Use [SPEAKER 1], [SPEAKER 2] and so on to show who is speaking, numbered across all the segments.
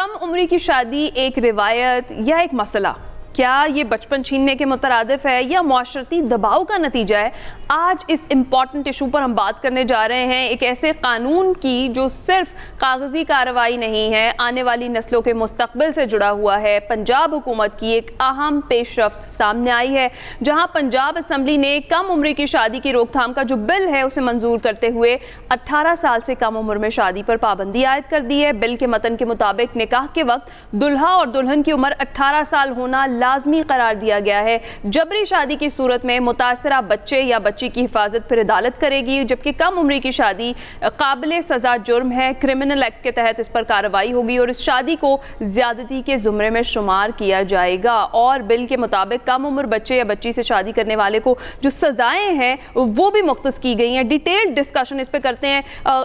[SPEAKER 1] کم عمری کی شادی ایک روایت یا ایک مسئلہ؟ کیا یہ بچپن چھیننے کے مترادف ہے یا معاشرتی دباؤ کا نتیجہ ہے؟ آج اس امپورٹنٹ ایشو پر ہم بات کرنے جا رہے ہیں، ایک ایسے قانون کی جو صرف کاغذی کارروائی نہیں ہے، آنے والی نسلوں کے مستقبل سے جڑا ہوا ہے۔ پنجاب حکومت کی ایک اہم پیش رفت سامنے آئی ہے، جہاں پنجاب اسمبلی نے کم عمری کی شادی کی روک تھام کا جو بل ہے اسے منظور کرتے ہوئے 18 سال سے کم عمر میں شادی پر پابندی عائد کر دی ہے۔ بل کے متن کے مطابق نکاح کے وقت دلہا اور دلہن کی عمر 18 سال ہونا لازمی قرار دیا گیا ہے۔ جبری شادی کی صورت میں متاثرہ بچے یا بچی کی حفاظت پھر عدالت کرے گی، جبکہ کم عمری کی شادی قابل سزا جرم ہے۔ کرمنل ایکٹ کے تحت اس پر کارروائی ہوگی اور اس شادی کو زیادتی کے زمرے میں شمار کیا جائے گا۔ اور بل کے مطابق کم عمر بچے یا بچی سے شادی کرنے والے کو جو سزائیں ہیں وہ بھی مختص کی گئی ہیں۔ ڈیٹیل ڈسکشن اس پہ کرتے ہیں،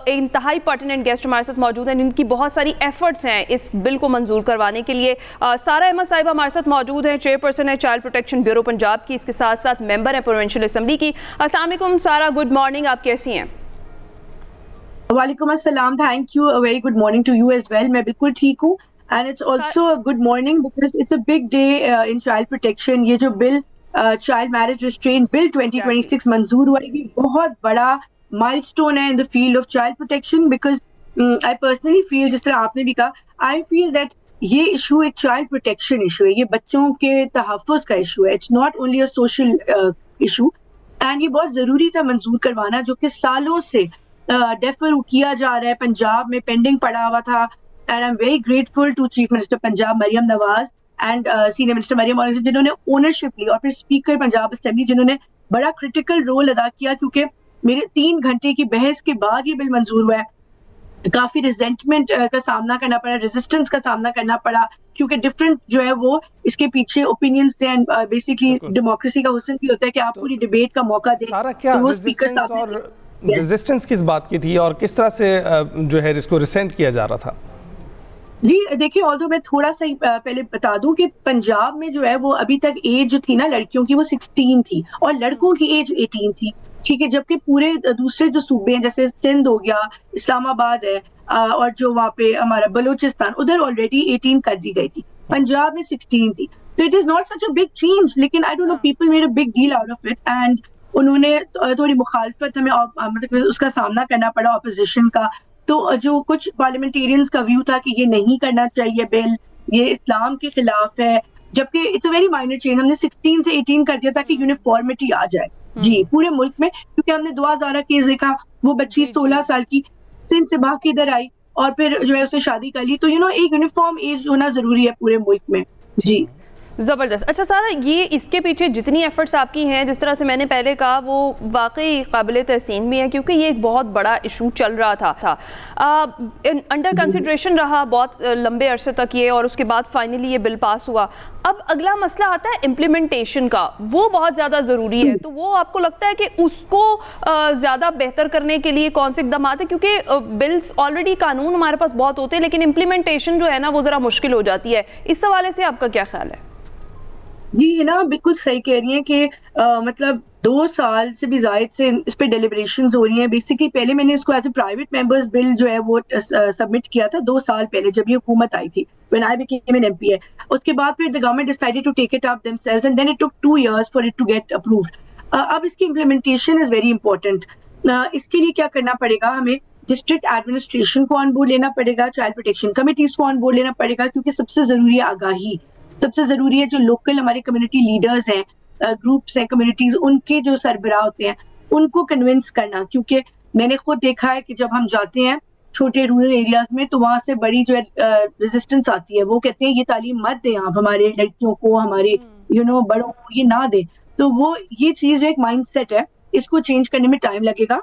[SPEAKER 1] انتہائی پرٹیننٹ گیسٹ ہمارے ساتھ موجود ہیں، جن کی بہت ساری ایفرٹس ہیں اس بل کو منظور کروانے کے لیے۔ سارہ احمد صاحبہ ہمارے ساتھ موجود ہیں، چیئرپرسن ہے چائلڈ پروٹیکشن بیورو پنجاب کی، اس کے ساتھ ساتھ ممبر ہے پروونشل اسمبلی کی۔ السلام علیکم سارہ، گڈ مارننگ، آپ کیسی ہیں؟
[SPEAKER 2] وعلیکم السلام، thank you, very good morning to you as well. میں بالکل ٹھیک ہوں، and it's also good morning because it's a big day in child protection. یہ جو bill child marriage restraint bill 2026 منظور ہوا ہے، یہ بہت بڑا مائل اسٹون ہے in the field of child protection, because I personally feel, جس طرح آپ نے بھی کہا، آئی فیل دیٹ یہ ایشو ایک چائلڈ پروٹیکشن ایشو ہے، یہ بچوں کے تحفظ کا ایشو ہے، it's not only a social issue, and یہ بہت ضروری تھا منظور کروانا، جو کہ سالوں سے ڈیفر کیا جا رہا ہے، پنجاب میں پینڈنگ پڑا ہوا تھا۔ And I am very grateful to chief minister Punjab Maryam Nawaz and senior minister Maryam Aurangzeb, جنہوں نے اونرشپ لی، اور پھر اسپیکر پنجاب اسمبلی جنہوں نے بڑا کریٹیکل رول ادا کیا، کیونکہ میرے 3 گھنٹے کی بحث کے بعد یہ بل منظور ہوا ہے۔ کافی ریزنٹمنٹ کا سامنا کرنا پڑا، ریزسٹنس کا سامنا کرنا پڑا، کیونکہ ڈفرینٹ جو ہے وہ اس کے پیچھے اوپینینز تھے، اینڈ بیسیکلی ڈیموکریسی کا حسن بھی ہوتا ہے کہ آپ پوری ڈیبیٹ کا موقع دیں۔
[SPEAKER 3] سارا کیا ریزسٹنس کس بات کی تھی اور کس طرح سے جو ہے اس کو ریسینٹ کیا جا رہا تھا؟
[SPEAKER 2] جی دیکھیے، آلدو میں تھوڑا سا پہلے بتا دوں کہ پنجاب میں جو ہے وہ ابھی تک ایج جو تھی نا لڑکیوں کی، وہ 16 تھی اور لڑکوں کی ایج 18 تھی، ٹھیک ہے، جبکہ پورے دوسرے جو صوبے ہیں جیسے سندھ ہو گیا، اسلام آباد ہے، اور جو وہاں پہ ہمارا بلوچستان، ادھر آلریڈی 18 کر دی گئی تھی، پنجاب میں 16 تھی۔ تو it is not such a big change, لیکن I don't know people made a big deal out of it, and انہوں نے تھوڑی مخالفت ہمیں مطلب اس کا سامنا کرنا پڑا اپوزیشن کا۔ تو جو کچھ پارلیمنٹیرینز کا ویو تھا کہ یہ نہیں کرنا چاہیے بل، یہ اسلام کے خلاف ہے، جبکہ it's a very minor change, ہم نے 16 سے 18 کر دیا تاکہ یونیفارمٹی آ جائے جی پورے ملک میں، کیونکہ ہم نے دعا زارہ کیس دیکھا، وہ بچی 16 سال کی سندھ سے بھاگ کے ادھر آئی اور پھر جو ہے اسے شادی کر لی، تو ایک یونیفارم ایج ہونا ضروری ہے پورے ملک میں جی۔
[SPEAKER 1] زبردست۔ اچھا سارہ، یہ اس کے پیچھے جتنی ایفرٹس آپ کی ہیں، جس طرح سے میں نے پہلے کہا، وہ واقعی قابل تحسین بھی ہے، کیونکہ یہ ایک بہت بڑا ایشو چل رہا تھا، انڈر کنسیڈریشن رہا بہت لمبے عرصے تک یہ، اور اس کے بعد فائنلی یہ بل پاس ہوا۔ اب اگلا مسئلہ آتا ہے امپلیمنٹیشن کا، وہ بہت زیادہ ضروری ہے، تو وہ آپ کو لگتا ہے کہ اس کو زیادہ بہتر کرنے کے لیے کون سے اقدامات ہیں؟ کیونکہ بلز آلریڈی، قانون ہمارے پاس بہت ہوتے ہیں، لیکن امپلیمنٹیشن جو ہے نا وہ ذرا مشکل ہو جاتی ہے، اس حوالے سے آپ کا کیا خیال ہے؟
[SPEAKER 2] جی ہے نا، بالکل صحیح کہہ رہی ہیں کہ مطلب 2 سال سے بھی زائد سے اس پہ ڈیلیبریشنز ہو رہی ہیں۔ بیسیکلی پہلے میں نے اس کو ایز اے پرائیویٹ ممبرز بل جو ہے وہ سبمٹ کیا تھا 2 سال پہلے، جب یہ حکومت آئی تھی، when I became an MP ہے۔ اس کے بعد پھر the government decided to take it up themselves and then it took 2 years for it to get approved۔ اب اس کی implementation is very important۔ اس کے لیے کیا کرنا پڑے گا؟ ہمیں ڈسٹرکٹ ایڈمنسٹریشن کو آن بورڈ لینا پڑے گا، چائلڈ پروٹیکشن کمیٹیز کو آن بورڈ لینا پڑے گا، کیونکہ سب سے ضروری ہے آگاہی، سب سے ضروری ہے جو لوکل ہمارے کمیونٹی لیڈرز ہیں، گروپس ہیں، کمیونٹیز، ان کے جو سربراہ ہوتے ہیں ان کو کنونس کرنا، کیونکہ میں نے خود دیکھا ہے کہ جب ہم جاتے ہیں چھوٹے رورل ایریاز میں تو وہاں سے بڑی جو ہے ریزسٹنس آتی ہے، وہ کہتے ہیں یہ تعلیم مت دیں آپ ہمارے لڑکیوں کو، ہمارے بڑوں کو یہ نہ دیں۔ تو وہ یہ چیز جو ایک مائنڈ سیٹ ہے، اس کو چینج کرنے میں ٹائم لگے گا،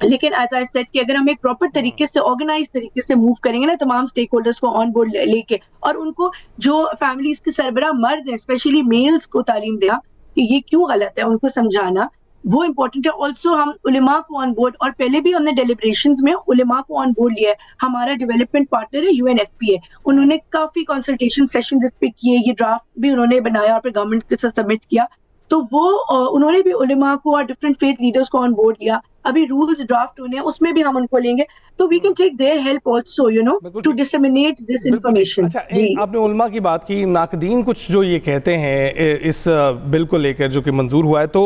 [SPEAKER 2] لیکن ایز آئی سیڈ کہ اگر ہم ایک پراپر طریقے سے آرگنائز طریقے سے موو کریں گے نا، تمام اسٹیک ہولڈرز کو آن بورڈ لے کے، اور ان کو جو فیملیز کے سربراہ مرد ہیں اسپیشلی میلز کو تعلیم دینا کہ یہ کیوں غلط ہے، ان کو سمجھانا وہ امپورٹنٹ ہے۔ آلسو ہم علماء کو آن بورڈ، اور پہلے بھی ہم نے ڈیلیبریشنز میں علماء کو آن بورڈ لیا ہے، ہمارا ڈیولپمنٹ پارٹنر ہے UNFPA، انہوں نے کافی کنسلٹیشن سیشن اس پہ کیے، یہ ڈرافٹ بھی انہوں نے بنایا اور پھر گورنمنٹ کے ساتھ سبمٹ کیا، تو وہ انہوں نے بھی علماء کو اور ڈفرینٹ فیتھ لیڈرز کو آن بورڈ لیا، ابھی رولز ڈرافٹ ہونے ہیں, اس میں بھی ہم ان کو لیں گے, تو we can take their help also you know to disseminate this information.
[SPEAKER 3] اچھا, آپ نے علماء کی بات کی, ناقدین کچھ جو یہ کہتے ہیں اس بل کو لے کر جو کہ منظور ہوا ہے, تو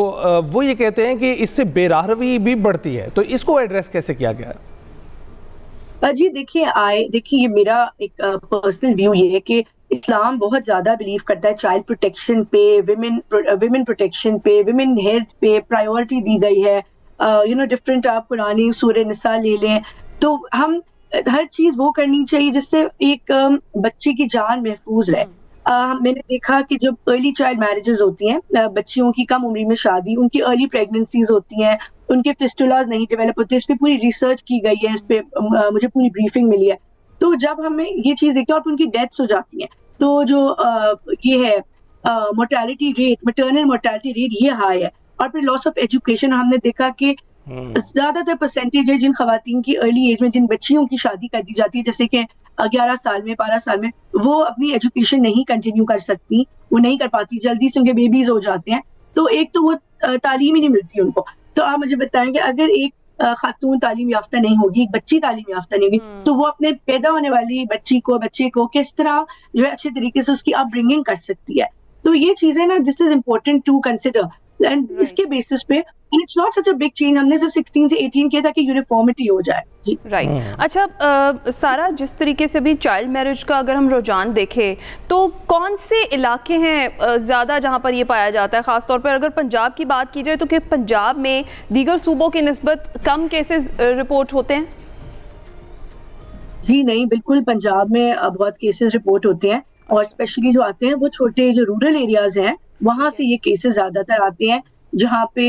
[SPEAKER 3] وہ یہ کہتے ہیں کہ اس سے بے راہروی بھی بڑھتی ہے, تو اس کو ایڈریس کیسے کیا گیا ہے؟
[SPEAKER 2] جی دیکھیے یہ میرا ایک پرسنل ویو یہ ہے کہ اسلام بہت زیادہ بلیو کرتا ہے چائلڈ پروٹیکشن پہ, ویمن پروٹیکشن پہ, ویمن ہیلتھ پہ پرائیورٹی دی گئی ہے. ڈفرینٹ آپ قرآن سورہ نساء لے لیں, تو ہم ہر چیز وہ کرنی چاہیے جس سے ایک بچے کی جان محفوظ رہے. میں نے دیکھا کہ جب ارلی چائلڈ میرجز ہوتی ہیں, بچیوں کی کم عمری میں شادی, ان کی ارلی پریگننسیز ہوتی ہیں, ان کے فسٹولاز نہیں ڈیولپ ہوتے, اس پہ پوری ریسرچ کی گئی ہے, اس پہ مجھے پوری بریفنگ ملی ہے. تو جب ہمیں یہ چیز دیکھتے ہیں اور ان کی ڈیتھس ہو جاتی ہیں, تو جو یہ ہے mortality rate, maternal mortality rate یہ ہائی ہے. اور پھر لاس آف ایجوکیشن, ہم نے دیکھا کہ زیادہ تر پرسنٹیج ہے جن خواتین کی ارلی ایج میں, جن بچیوں کی شادی کر دی جاتی ہے, جیسے کہ 11 سال میں 12 سال میں, وہ اپنی ایجوکیشن نہیں کنٹینیو کر سکتی, وہ نہیں کر پاتی, جلدی سے ان کے بیبیز ہو جاتے ہیں. تو ایک تو وہ تعلیم ہی نہیں ملتی ان کو. تو آپ مجھے بتائیں کہ اگر ایک خاتون تعلیم یافتہ نہیں ہوگی, ایک بچی تعلیم یافتہ نہیں ہوگی, تو وہ اپنے پیدا ہونے والی بچے کو کس طرح جو ہے اچھے طریقے سے اس کی اپ برنگنگ کر سکتی ہے. تو یہ چیزیں نا, this is important to consider, and اس کے بیسس پہ it's not such a big change. ہم نے صرف 16 سے 18 کیا تاکہ یونیفارمٹی ہو جائے.
[SPEAKER 1] رائٹ. اچھا سارا, جس طریقے سے بھی چائلڈ میرج کا اگر ہم رجحان دیکھیں تو کون سے علاقے ہیں زیادہ جہاں پر یہ پایا جاتا ہے؟ خاص طور پر اگر پنجاب کی بات کی جائے تو کہ پنجاب میں دیگر صوبوں کی نسبت کم کیسز رپورٹ ہوتے ہیں.
[SPEAKER 2] جی نہیں, بالکل پنجاب میں بہت کیسز رپورٹ ہوتے ہیں, اور اسپیشلی جو آتے ہیں وہ چھوٹے جو رورل ایریاز ہیں وہاں سے یہ کیسز زیادہ تر آتے ہیں, جہاں پہ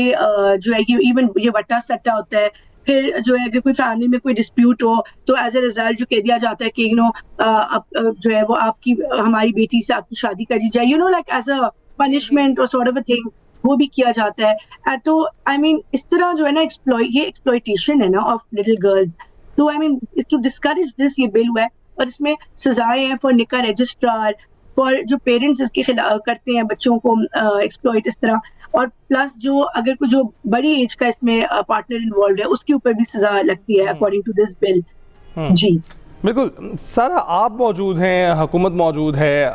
[SPEAKER 2] جو ہے ایون یہ وٹا سٹا ہوتا ہے. پھر جو ہے اگر کوئی فیملی میں کوئی ڈسپیوٹ ہو تو ایز اے ریزلٹ جو کہہ دیا جاتا ہے کہ جو ہے وہ آپ کی, ہماری بیٹی سے آپ کی شادی کری جائے, لائک ایز اے پنشمنٹ اور سارٹ آف اے تھنگ, وہ بھی کیا جاتا ہے. تو آئی مین اس طرح جو ہے نا یہ ایکسپلوئٹیشن ہے نا آف لٹل گرلز. تو آئی مین ٹو ڈسکریج دس یہ بل ہوا ہے, اور اس میں سزائیں ہیں فار نکاح رجسٹرار, فار جو پیرنٹس اس کے خلاف کرتے ہیں بچوں کو ایکسپلوئٹ اس طرح, اور پلس جو اگر کوئی جو بڑی ایج کا اس میں پارٹنر انوالوڈ ہے اس کے اوپر بھی سزا لگتی ہے اکارڈنگ ٹو دس بل. جی
[SPEAKER 3] بالکل. سارا, آپ موجود ہیں, حکومت موجود ہے,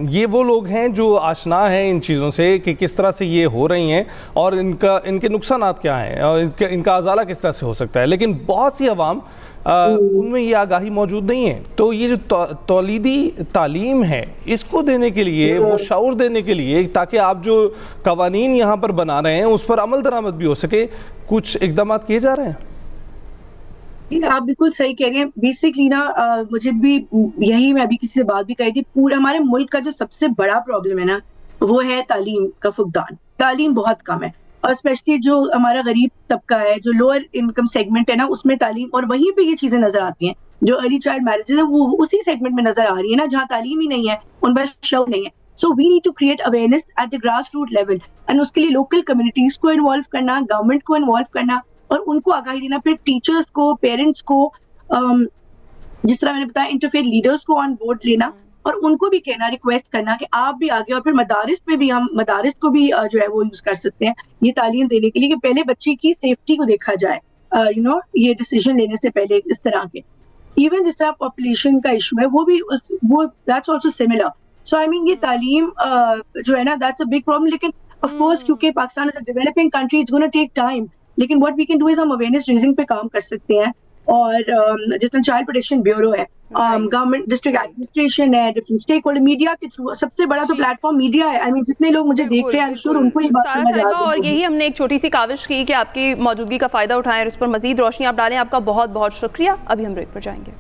[SPEAKER 3] یہ وہ لوگ ہیں جو آشنا ہیں ان چیزوں سے کہ کس طرح سے یہ ہو رہی ہیں اور ان کے نقصانات کیا ہیں اور ان کا ازالہ کس طرح سے ہو سکتا ہے, لیکن بہت سی عوام ان میں یہ آگاہی موجود نہیں ہے. تو یہ جو تولیدی تعلیم ہے اس کو دینے کے لیے, وہ شعور دینے کے لیے, تاکہ آپ جو قوانین یہاں پر بنا رہے ہیں اس پر عمل درآمد بھی ہو سکے, کچھ اقدامات کیے جا رہے ہیں؟
[SPEAKER 2] آپ بالکل صحیح کہہ رہے ہیں. بیسکلی نا مجھے بھی یہی, میں ابھی کسی سے بات بھی کری تھی, پورا ہمارے ملک کا جو سب سے بڑا پرابلم ہے نا وہ ہے تعلیم کا فقدان. تعلیم بہت کم ہے, اور اسپیشلی جو ہمارا غریب طبقہ ہے, جو لوور انکم سیگمنٹ ہے نا, اس میں تعلیم, اور وہیں پہ یہ چیزیں نظر آتی ہیں. جو ارلی چائلڈ میرجز ہیں وہ اسی سیگمنٹ میں نظر آ رہی ہے نا, جہاں تعلیم ہی نہیں ہے, ان پر شعور نہیں ہے. So we need to create awareness at the grass root level, and اس کے لیے لوکل کمیونٹیز کو انوالو کرنا, گورنمنٹ کو انوالو کرنا, اور ان کو آگاہی دینا. پھر ٹیچرس کو, پیرنٹس کو, جس طرح میں نے بتایا انٹرفیتھ لیڈرز کو آن بورڈ لینا, اور ان کو بھی کہنا, ریکویسٹ کرنا کہ آپ بھی آگے. اور پھر مدارس پہ بھی, ہم مدارس کو بھی جو ہے وہ یوز کر سکتے ہیں یہ تعلیم دینے کے لیے, کہ پہلے بچے کی سیفٹی کو دیکھا جائے, یہ ڈیسیجن لینے سے پہلے. اس طرح کے ایون جس طرح پاپولیشن کا ایشو ہے وہ بھی وہ that's also similar. So I mean یہ تعلیم جو ہے نا دیٹس اے بگ پرابلم. لیکن آف کورس کیونکہ Pakistan is a developing country, it's gonna take time. لیکن what we can do is ہم اویئرنیس ریزنگ پہ کام کر سکتے ہیں, اور جس طرح چائلڈ پروٹیکشن بیورو ہے, گورنمنٹ ڈسٹرکٹ ایڈمنسٹریشن ہے, ڈفرنٹ اسٹیک ہولڈر, میڈیا کے تھرو. سب سے بڑا تو پلیٹ فارم میڈیا ہے. آئی مین جتنے لوگ مجھے دیکھ رہے ہیں, آئی ایم شیور ان کو یہ بات سمجھ آ رہی ہے.
[SPEAKER 1] اور یہی ہم نے ایک چھوٹی سی کاوش کی کہ آپ کی موجودگی کا فائدہ اٹھائیں اور اس پر مزید روشنی آپ ڈالیں. آپ کا بہت بہت شکریہ. ابھی ہم بریک پر جائیں گے.